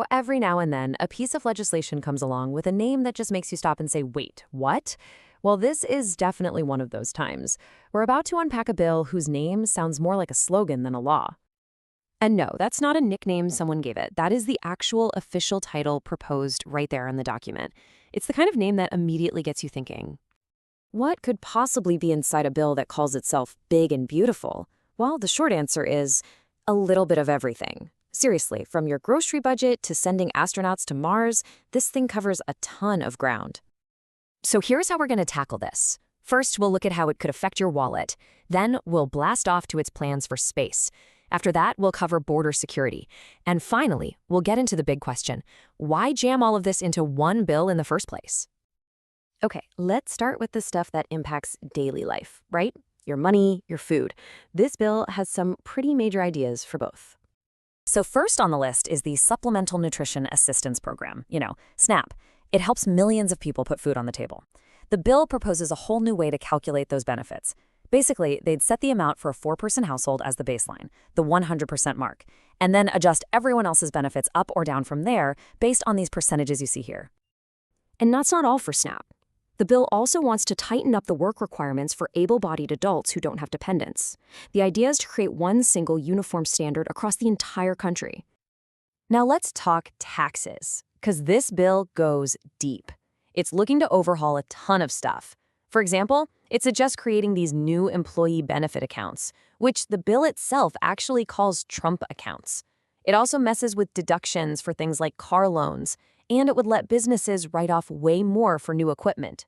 Every now and then, a piece of legislation comes along with a name that just makes you stop and say, wait, what? Well, this is definitely one of those times. We're about to unpack a bill whose name sounds more like a slogan than a law. And no, that's not a nickname someone gave it. That is the actual official title proposed right there in the document. It's the kind of name that immediately gets you thinking. What could possibly be inside a bill that calls itself big and beautiful? Well, the short answer is a little bit of everything. Seriously, from your grocery budget to sending astronauts to Mars, this thing covers a ton of ground. So here's how we're going to tackle this. First, we'll look at how it could affect your wallet. Then we'll blast off to its plans for space. After that, we'll cover border security. And finally, we'll get into the big question. Why jam all of this into one bill in the first place? Okay, let's start with the stuff that impacts daily life, right? Your money, your food. This bill has some pretty major ideas for both. So first on the list is the Supplemental Nutrition Assistance Program, SNAP. It helps millions of people put food on the table. The bill proposes a whole new way to calculate those benefits. Basically, they'd set the amount for a 4-person household as the baseline, the 100% mark, and then adjust everyone else's benefits up or down from there based on these percentages you see here. And that's not all for SNAP. The bill also wants to tighten up the work requirements for able-bodied adults who don't have dependents. The idea is to create one single uniform standard across the entire country. Now let's talk taxes, because this bill goes deep. It's looking to overhaul a ton of stuff. For example, it suggests creating these new employee benefit accounts, which the bill itself actually calls Trump accounts. It also messes with deductions for things like car loans, and it would let businesses write off way more for new equipment.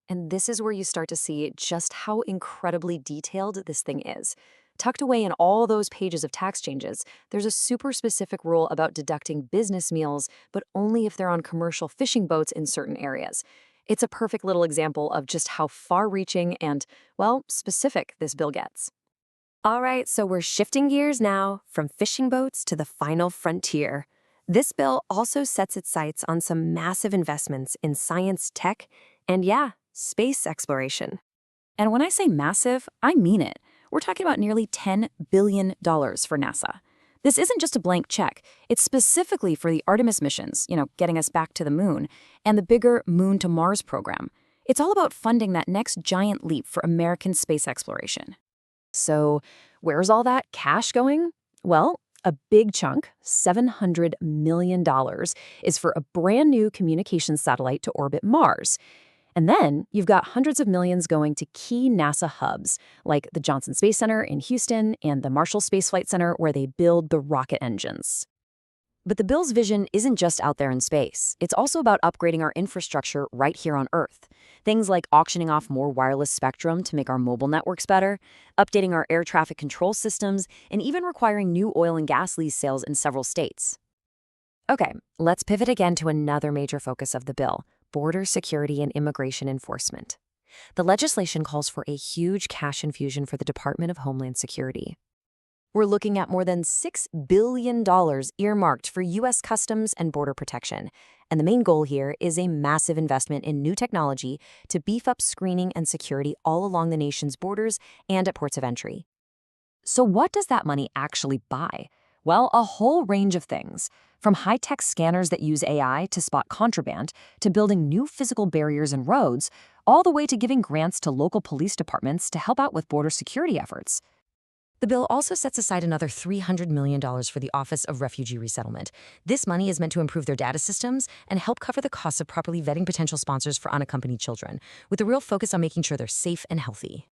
And this is where you start to see just how incredibly detailed this thing is. Tucked away in all those pages of tax changes, there's a super specific rule about deducting business meals, but only if they're on commercial fishing boats in certain areas. It's a perfect little example of just how far-reaching and, specific this bill gets. All right, so we're shifting gears now from fishing boats to the final frontier. This bill also sets its sights on some massive investments in science, tech, and space exploration. And when I say massive, I mean it. We're talking about nearly $10 billion for NASA. This isn't just a blank check. It's specifically for the Artemis missions, getting us back to the moon, and the bigger Moon to Mars program. It's all about funding that next giant leap for American space exploration. So where's all that cash going? Well, a big chunk, $700 million, is for a brand new communications satellite to orbit Mars. And then you've got hundreds of millions going to key NASA hubs, like the Johnson Space Center in Houston and the Marshall Space Flight Center, where they build the rocket engines. But the bill's vision isn't just out there in space. It's also about upgrading our infrastructure right here on Earth. Things like auctioning off more wireless spectrum to make our mobile networks better, updating our air traffic control systems, and even requiring new oil and gas lease sales in several states. Okay, let's pivot again to another major focus of the bill: border security and immigration enforcement. The legislation calls for a huge cash infusion for the Department of Homeland Security. We're looking at more than $6 billion earmarked for U.S. Customs and Border Protection. And the main goal here is a massive investment in new technology to beef up screening and security all along the nation's borders and at ports of entry. So what does that money actually buy? Well, a whole range of things, from high-tech scanners that use AI to spot contraband, to building new physical barriers and roads, all the way to giving grants to local police departments to help out with border security efforts. The bill also sets aside another $300 million for the Office of Refugee Resettlement. This money is meant to improve their data systems and help cover the costs of properly vetting potential sponsors for unaccompanied children, with a real focus on making sure they're safe and healthy.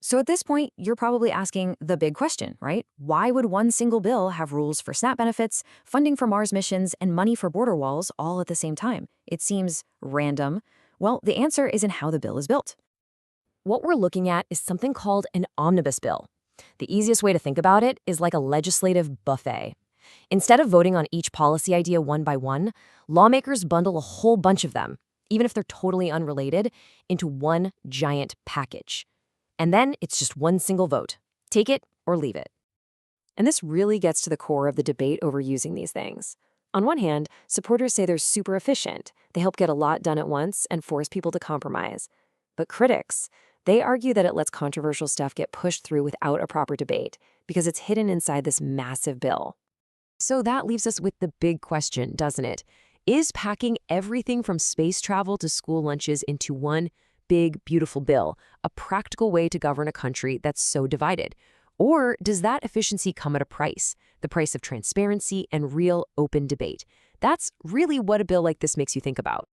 So at this point, you're probably asking the big question, right? Why would one single bill have rules for SNAP benefits, funding for Mars missions, and money for border walls all at the same time? It seems random. Well, the answer is in how the bill is built. What we're looking at is something called an Omnibus Bill. The easiest way to think about it is like a legislative buffet. Instead of voting on each policy idea one by one, lawmakers bundle a whole bunch of them, even if they're totally unrelated, into one giant package. And then it's just one single vote. Take it or leave it. And this really gets to the core of the debate over using these things. On one hand, supporters say they're super efficient. They help get a lot done at once and force people to compromise. But critics, they argue that it lets controversial stuff get pushed through without a proper debate because it's hidden inside this massive bill. So that leaves us with the big question, doesn't it? Is packing everything from space travel to school lunches into one big, beautiful bill a practical way to govern a country that's so divided? Or does that efficiency come at a price, the price of transparency and real open debate? That's really what a bill like this makes you think about.